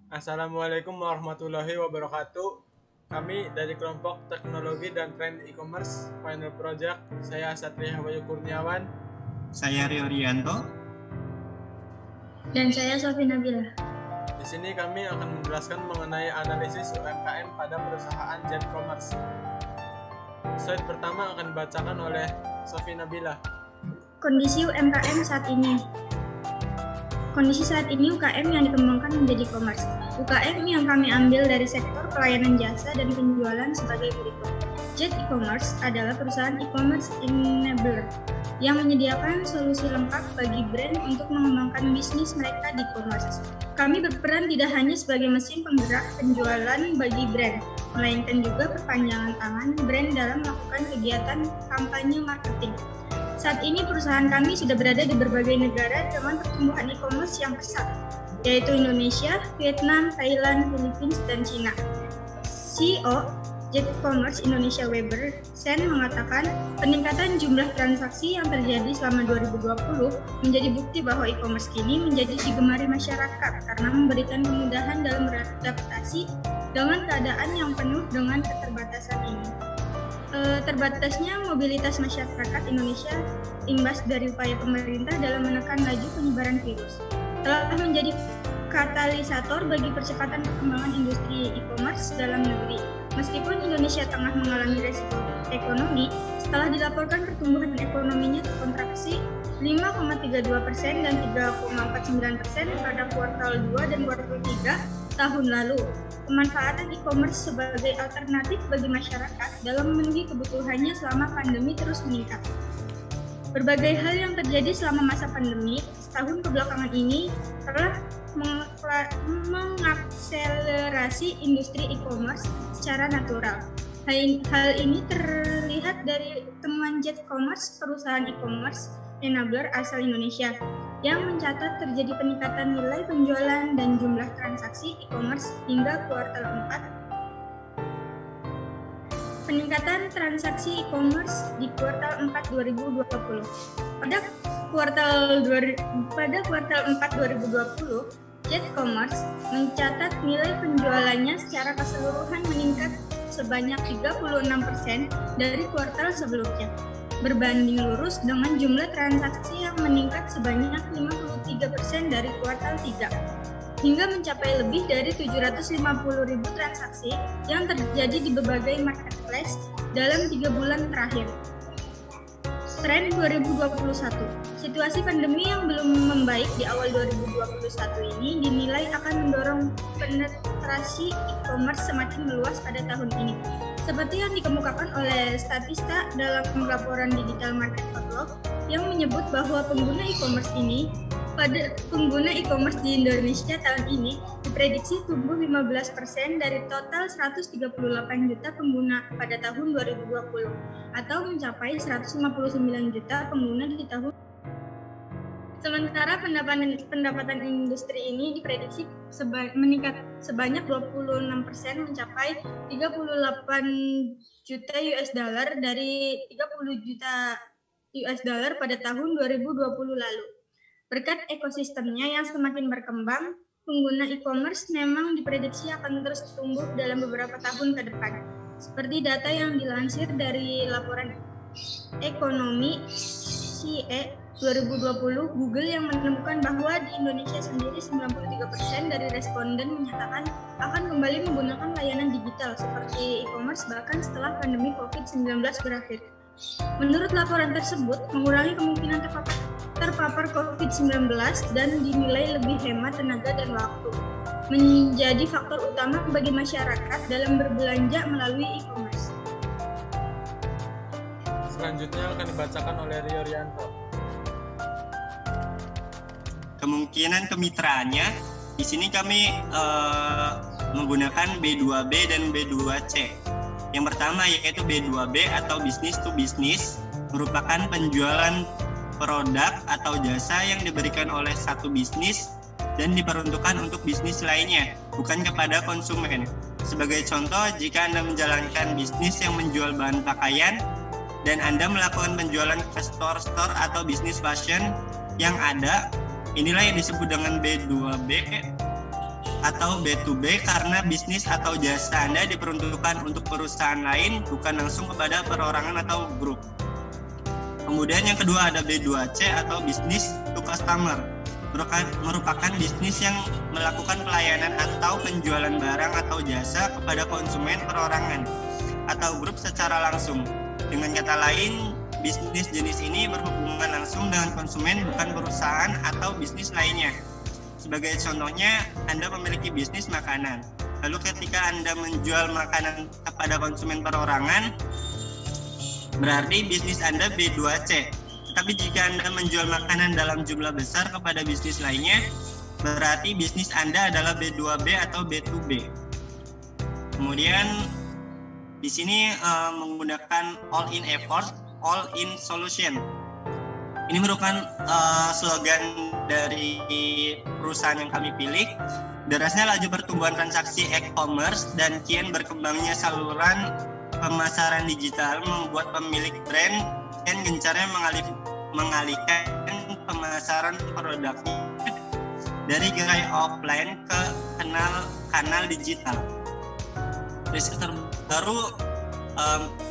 Assalamualaikum warahmatullahi wabarakatuh. Kami dari kelompok teknologi dan tren e-commerce Final Project. Saya Satria Wayu Kurniawan. Saya Rio Rianto. Dan saya Sofi Nabila. Di sini kami akan menjelaskan mengenai analisis UMKM pada perusahaan Jet Commerce. Slide pertama akan dibacakan oleh Sofi Nabila. Kondisi UMKM saat ini. Kondisi saat ini UKM yang dikembangkan menjadi e-commerce. UKM yang kami ambil dari sektor pelayanan jasa dan penjualan sebagai berikut. Jet E-commerce adalah perusahaan e-commerce enabler yang menyediakan solusi lengkap bagi brand untuk mengembangkan bisnis mereka di e-commerce. Kami berperan tidak hanya sebagai mesin penggerak penjualan bagi brand, melainkan juga perpanjangan tangan brand dalam melakukan kegiatan kampanye marketing. Saat ini perusahaan kami sudah berada di berbagai negara dengan pertumbuhan e-commerce yang pesat, yaitu Indonesia, Vietnam, Thailand, Philippines, dan Cina. CEO Jet Commerce Indonesia Weber Sen mengatakan peningkatan jumlah transaksi yang terjadi selama 2020 menjadi bukti bahwa e-commerce kini menjadi digemari masyarakat karena memberikan kemudahan dalam beradaptasi dengan keadaan yang penuh dengan keterbatasan ini. Terbatasnya mobilitas masyarakat Indonesia imbas dari upaya pemerintah dalam menekan laju penyebaran virus telah menjadi katalisator bagi percepatan perkembangan industri e-commerce dalam negeri. Meskipun Indonesia tengah mengalami resiko ekonomi, setelah dilaporkan pertumbuhan ekonominya terkontraksi 5,32% dan 3,49% pada kuartal 2 dan kuartal 3 tahun lalu. Pemanfaatan e-commerce sebagai alternatif bagi masyarakat dalam memenuhi kebutuhannya selama pandemi terus meningkat. Berbagai hal yang terjadi selama masa pandemi setahun kebelakangan ini telah mengakselerasi industri e-commerce secara natural. Hal ini terlihat dari temuan Jet Commerce, perusahaan e-commerce enabler asal Indonesia, yang mencatat terjadi peningkatan nilai penjualan dan jumlah transaksi e-commerce hingga kuartal 4. Peningkatan transaksi e-commerce di kuartal 4 2020. Pada kuartal 4 2020, Jet Commerce mencatat nilai penjualannya secara keseluruhan meningkat sebanyak 36% dari kuartal sebelumnya, berbanding lurus dengan jumlah transaksi yang meningkat sebanyak 53% dari kuartal 3, hingga mencapai lebih dari 750.000 transaksi yang terjadi di berbagai marketplace dalam 3 bulan terakhir. Tren 2021. Situasi pandemi yang belum membaik di awal 2021 ini dinilai akan mendorong penetrasi e-commerce semakin meluas pada tahun ini. Seperti yang dikemukakan oleh Statista dalam laporan Digital Market Outlook yang menyebut bahwa pengguna e-commerce di Indonesia tahun ini diprediksi tumbuh 15% dari total 138 juta pengguna pada tahun 2020 atau mencapai 159 juta pengguna di tahun. Sementara pendapatan industri ini diprediksi meningkat sebanyak 26% mencapai 38 juta US dollar dari 30 juta US dollar pada tahun 2020 lalu. Berkat ekosistemnya yang semakin berkembang, pengguna e-commerce memang diprediksi akan terus tumbuh dalam beberapa tahun ke depan. Seperti data yang dilansir dari laporan ekonomi CE 2020 Google yang menemukan bahwa di Indonesia sendiri 93% dari responden menyatakan akan kembali menggunakan layanan digital seperti e-commerce bahkan setelah pandemi COVID-19 berakhir. Menurut laporan tersebut, mengurangi kemungkinan terpapar COVID-19 dan dinilai lebih hemat tenaga dan waktu menjadi faktor utama bagi masyarakat dalam berbelanja melalui e-commerce. Selanjutnya akan dibacakan oleh Rio Rianto. Kemungkinan kemitraannya, di sini kami menggunakan B2B dan B2C. Yang pertama yaitu B2B atau business to business, merupakan penjualan produk atau jasa yang diberikan oleh satu bisnis dan diperuntukkan untuk bisnis lainnya, bukan kepada konsumen. Sebagai contoh, jika Anda menjalankan bisnis yang menjual bahan pakaian dan Anda melakukan penjualan ke store-store atau bisnis fashion yang ada, inilah yang disebut dengan B2B atau B2B karena bisnis atau jasa Anda diperuntukkan untuk perusahaan lain, bukan langsung kepada perorangan atau grup. Kemudian yang kedua ada B2C atau business to customer, merupakan bisnis yang melakukan pelayanan atau penjualan barang atau jasa kepada konsumen perorangan atau grup secara langsung. Dengan kata lain, bisnis jenis ini berhubungan langsung dengan konsumen, bukan perusahaan atau bisnis lainnya. Sebagai contohnya, Anda memiliki bisnis makanan. Lalu ketika Anda menjual makanan kepada konsumen perorangan, berarti bisnis Anda B2C. Tapi jika Anda menjual makanan dalam jumlah besar kepada bisnis lainnya, berarti bisnis Anda adalah B2B atau B2B. Kemudian di sini menggunakan all in effort, all in solution. Ini merupakan slogan dari perusahaan yang kami pilih. Derasnya laju pertumbuhan transaksi e-commerce dan kian berkembangnya saluran pemasaran digital membuat pemilik brand dan gencarnya mengalihkan pemasaran produknya dari gerai offline ke kanal digital. Riset terbaru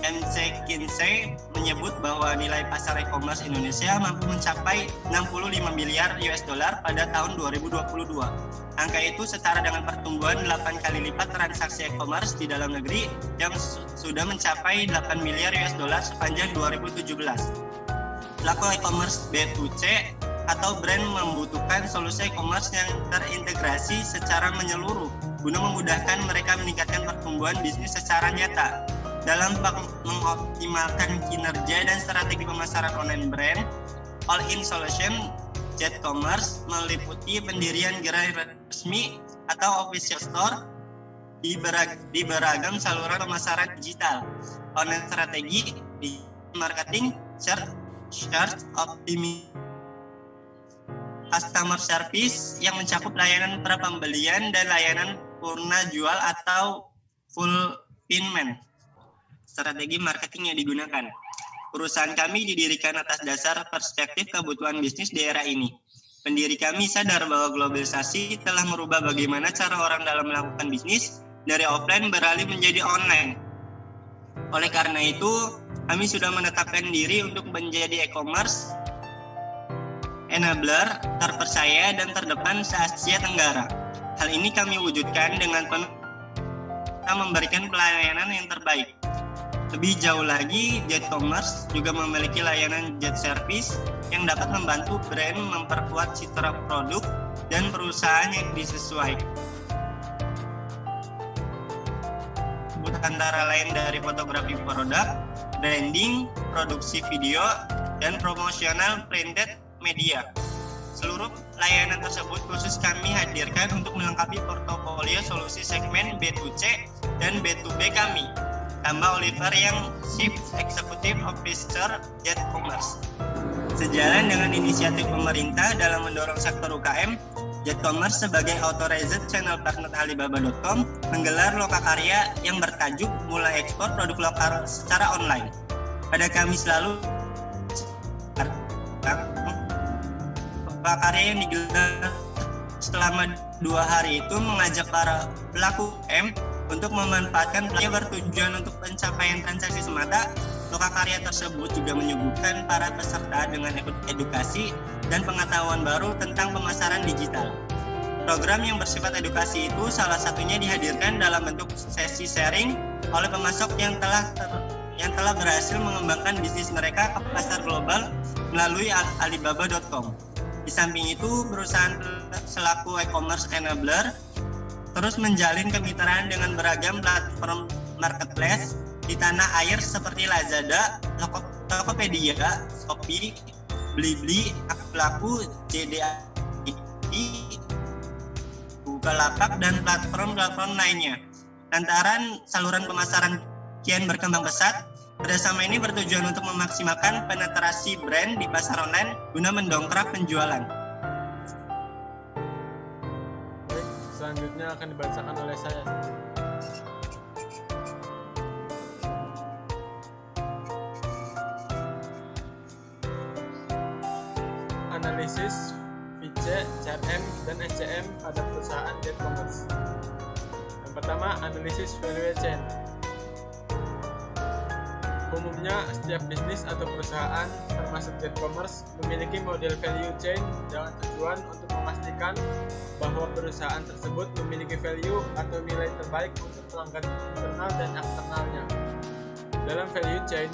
McKinsey menyebut bahwa nilai pasar e-commerce Indonesia mampu mencapai 65 miliar US dollar pada tahun 2022. Angka itu setara dengan pertumbuhan 8 kali lipat transaksi e-commerce di dalam negeri yang sudah mencapai 8 miliar US dollar sepanjang 2017. Pelaku e-commerce B2C atau brand membutuhkan solusi e-commerce yang terintegrasi secara menyeluruh guna memudahkan mereka meningkatkan pertumbuhan bisnis secara nyata. Dalam mengoptimalkan kinerja dan strategi pemasaran online brand, all-in solution Jet Commerce meliputi pendirian gerai resmi atau official store di beragam saluran pemasaran digital, online strategi, marketing, search optimization, customer service yang mencakup layanan prapembelian dan layanan purna jual atau fulfillment. Strategi marketing yang digunakan. Perusahaan kami didirikan atas dasar perspektif kebutuhan bisnis di era ini. Pendiri kami sadar bahwa globalisasi telah merubah bagaimana cara orang dalam melakukan bisnis dari offline beralih menjadi online. Oleh karena itu, kami sudah menetapkan diri untuk menjadi e-commerce enabler terpercaya dan terdepan se-Asia Tenggara. Hal ini kami wujudkan dengan memberikan pelayanan yang terbaik. Lebih jauh lagi, Jet Commerce juga memiliki layanan Jet Service yang dapat membantu brand memperkuat citra produk dan perusahaan yang disesuaikan. Antara lain dari fotografi produk, branding, produksi video, dan promosional printed media. Seluruh layanan tersebut khusus kami hadirkan untuk melengkapi portofolio solusi segmen B2C dan B2B kami. Tambah Oliver yang Chief Executive Officer Jet Commerce. Sejalan dengan inisiatif pemerintah dalam mendorong sektor UKM, Jet Commerce sebagai authorized channel partner Alibaba.com menggelar lokakarya yang bertajuk Mulai Ekspor Produk Lokal secara online. Pada Kamis lalu, lokakarya yang digelar selama 2 hari itu mengajak para pelaku UKM untuk memanfaatkan yang bertujuan untuk pencapaian transaksi semata. Lokakarya tersebut juga menyuguhkan para peserta dengan edukasi dan pengetahuan baru tentang pemasaran digital. Program yang bersifat edukasi itu salah satunya dihadirkan dalam bentuk sesi sharing oleh pemasok yang telah berhasil mengembangkan bisnis mereka ke pasar global melalui Alibaba.com. Di samping itu, perusahaan selaku e-commerce enabler terus menjalin kemitraan dengan beragam platform marketplace di tanah air seperti Lazada, Tokopedia, Shopee, Blibli, Akulaku, JD.id, Bukalapak, dan platform-platform lainnya. Lantaran saluran pemasaran kian berkembang pesat, kerjasama ini bertujuan untuk memaksimalkan penetrasi brand di pasar online guna mendongkrak penjualan. Selanjutnya akan dibacakan oleh saya. Analisis VC, CRM, dan SCM UKM pada perusahaan J-commerce. Yang pertama, analisis value chain. Umumnya, setiap bisnis atau perusahaan termasuk J-commerce memiliki model value chain dengan tujuan untuk memastikan bahwa perusahaan tersebut memiliki value atau nilai terbaik untuk pelanggan internal dan eksternalnya. Dalam value chain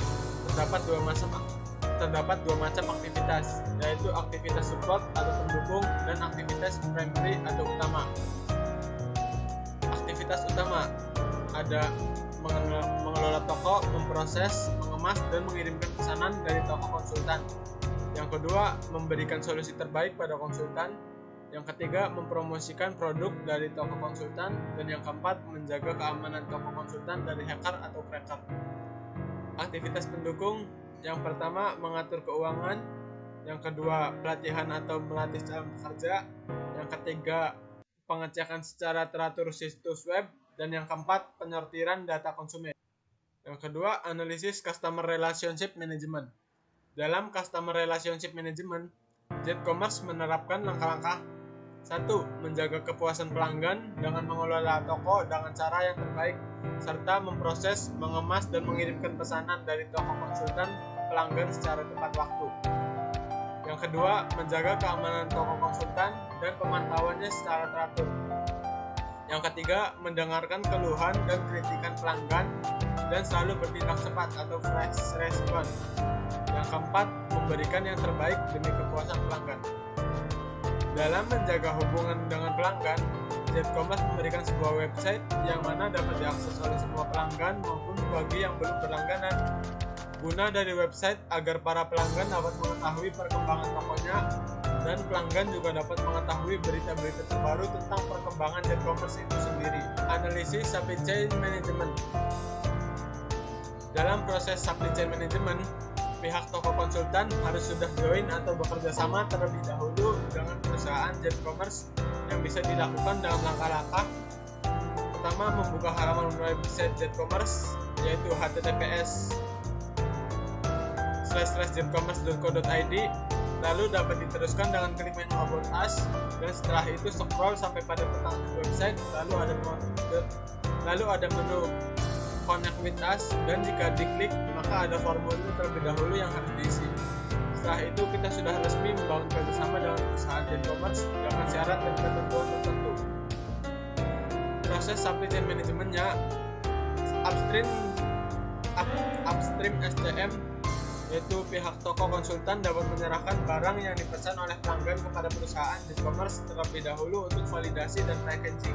terdapat dua macam aktivitas, yaitu aktivitas support atau pendukung dan aktivitas primary atau utama. Aktivitas utama ada mengelola toko, memproses, mengemas, dan mengirimkan pesanan dari toko konsultan. Yang kedua, memberikan solusi terbaik pada konsultan. Yang ketiga, mempromosikan produk dari toko konsultan. Dan yang keempat, menjaga keamanan toko konsultan dari hacker atau cracker. Aktivitas pendukung, yang pertama, mengatur keuangan. Yang kedua, pelatihan atau melatih cara bekerja. Yang ketiga, pengecekan secara teratur situs web. Dan yang keempat, penyortiran data konsumen. Yang kedua, analisis customer relationship management. Dalam customer relationship management, J-commerce menerapkan langkah-langkah. 1. Menjaga kepuasan pelanggan dengan mengelola toko dengan cara yang terbaik, serta memproses, mengemas, dan mengirimkan pesanan dari toko konsultan ke pelanggan secara tepat waktu. Yang kedua, menjaga keamanan toko konsultan dan pemantauannya secara teratur. Yang ketiga, mendengarkan keluhan dan kritikan pelanggan dan selalu bertindak cepat atau fast response. Yang keempat, memberikan yang terbaik demi kepuasan pelanggan. Dalam menjaga hubungan dengan pelanggan, J-commerce memberikan sebuah website yang mana dapat diakses oleh semua pelanggan maupun bagi yang belum berlangganan. Guna dari website agar para pelanggan dapat mengetahui perkembangan tokonya dan pelanggan juga dapat mengetahui berita-berita terbaru tentang perkembangan J-commerce itu sendiri. Analisis supply chain management. Dalam proses supply chain management, pihak toko konsultan harus sudah join atau bekerja sama terlebih dahulu dengan perusahaan J-commerce yang bisa dilakukan dalam langkah-langkah. Pertama, membuka halaman website J-commerce yaitu https://jetcommerce.co.id, lalu dapat diteruskan dengan klik menu About Us, dan setelah itu scroll sampai pada pertengahan website, lalu ada menu Connect with Us, dan jika diklik maka ada formulir terlebih dahulu yang harus diisi. Setelah itu kita sudah resmi membangun kerjasama dengan perusahaan J-commerce dengan syarat dan ketentuan tertentu. Proses supply chain manajemennya, upstream SCM, yaitu pihak toko konsultan dapat menyerahkan barang yang dipesan oleh pelanggan kepada perusahaan J-commerce terlebih dahulu untuk validasi dan packaging.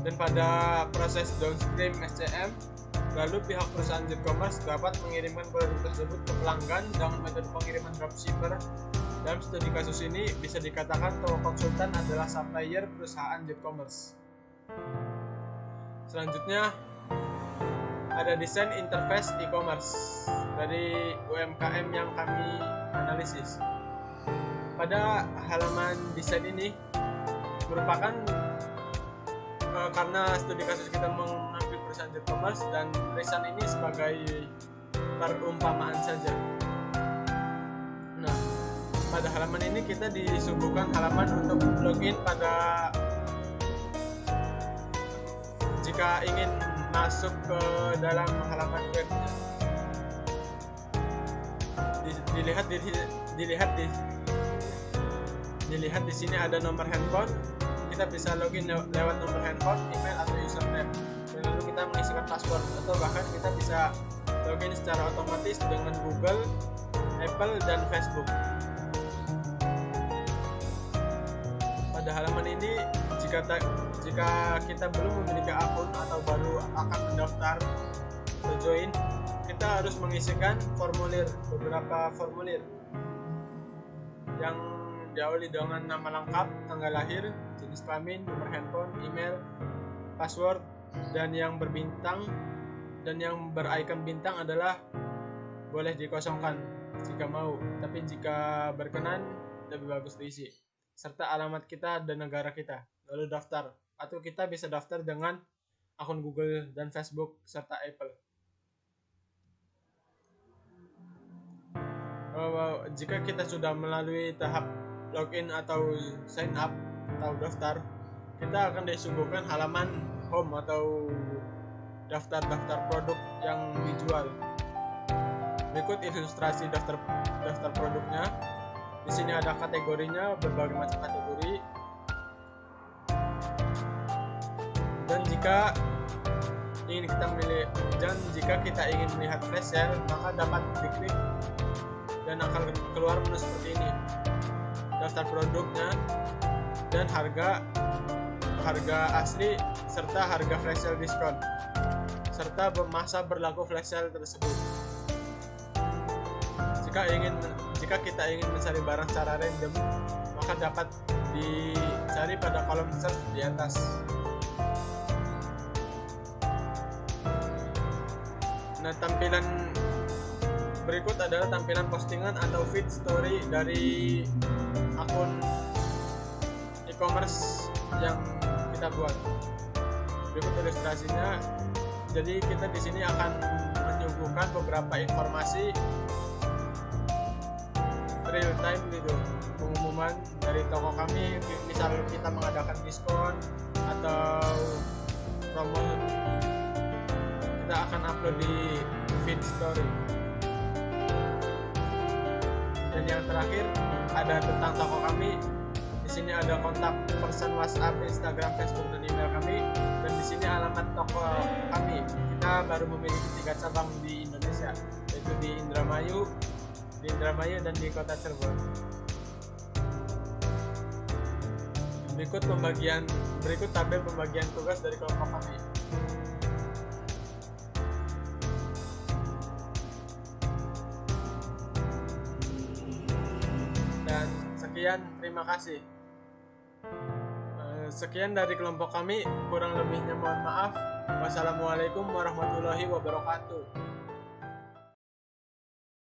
Dan pada proses downstream SCM, lalu pihak perusahaan J-commerce dapat mengirimkan produk tersebut ke pelanggan dengan metode pengiriman dropshipper. Dalam studi kasus ini bisa dikatakan toko konsultan adalah supplier perusahaan J-commerce. Selanjutnya ada desain interface e-commerce dari UMKM yang kami analisis. Pada halaman desain ini merupakan karena studi kasus kita mengambil perusahaan J-commerce dan tulisan ini sebagai perumpamaan saja. Nah, pada halaman ini kita disuguhkan halaman untuk login pada jika ingin masuk ke dalam halaman webnya. Dilihat di sini ada nomor handphone. Kita bisa login lewat nomor handphone, email atau username. Dan lalu kita mengisikan password, atau bahkan kita bisa login secara otomatis dengan Google, Apple, dan Facebook. Pada halaman ini, jika kita belum memiliki akun atau baru akan mendaftar atau join, kita harus mengisikan beberapa formulir yang diawali dengan nama lengkap, tanggal lahir, jenis kelamin, nomor handphone, email, password, dan yang berbintang dan yang berikon bintang adalah boleh dikosongkan jika mau, tapi jika berkenan lebih bagus diisi, serta alamat kita dan negara kita, lalu daftar, atau kita bisa daftar dengan akun Google dan Facebook serta Apple. Jika kita sudah melalui tahap login atau sign up, atau daftar, kita akan disuguhkan halaman home atau daftar produk yang dijual. Berikut ilustrasi daftar produknya. Di sini ada kategorinya, berbagai macam kategori. Dan jika kita ingin melihat flash sale, maka dapat diklik dan akan keluar menu seperti ini. Daftar produknya dan harga asli serta harga flash sale diskon serta masa berlaku flash sale tersebut. Jika kita ingin mencari barang secara random, maka dapat dicari pada kolom search di atas. Nah, tampilan berikut adalah tampilan postingan atau feed story dari akun e-commerce yang kita buat. Berikut ilustrasinya. Jadi kita di sini akan menyuguhkan beberapa informasi real time gitu, pengumuman dari toko kami, misal kita mengadakan diskon atau promo, kita akan upload di feed story. Dan yang terakhir ada tentang toko kami. Di sini ada kontak person WhatsApp, Instagram, Facebook, dan email kami. Dan di sini alamat toko kami. Kita baru memiliki 3 cabang di Indonesia, yaitu di Indramayu dan di Kota Cirebon. Berikut tabel pembagian tugas dari kelompok kami. Dan sekian, terima kasih. Sekian dari kelompok kami, kurang lebihnya mohon maaf. Wassalamualaikum warahmatullahi wabarakatuh.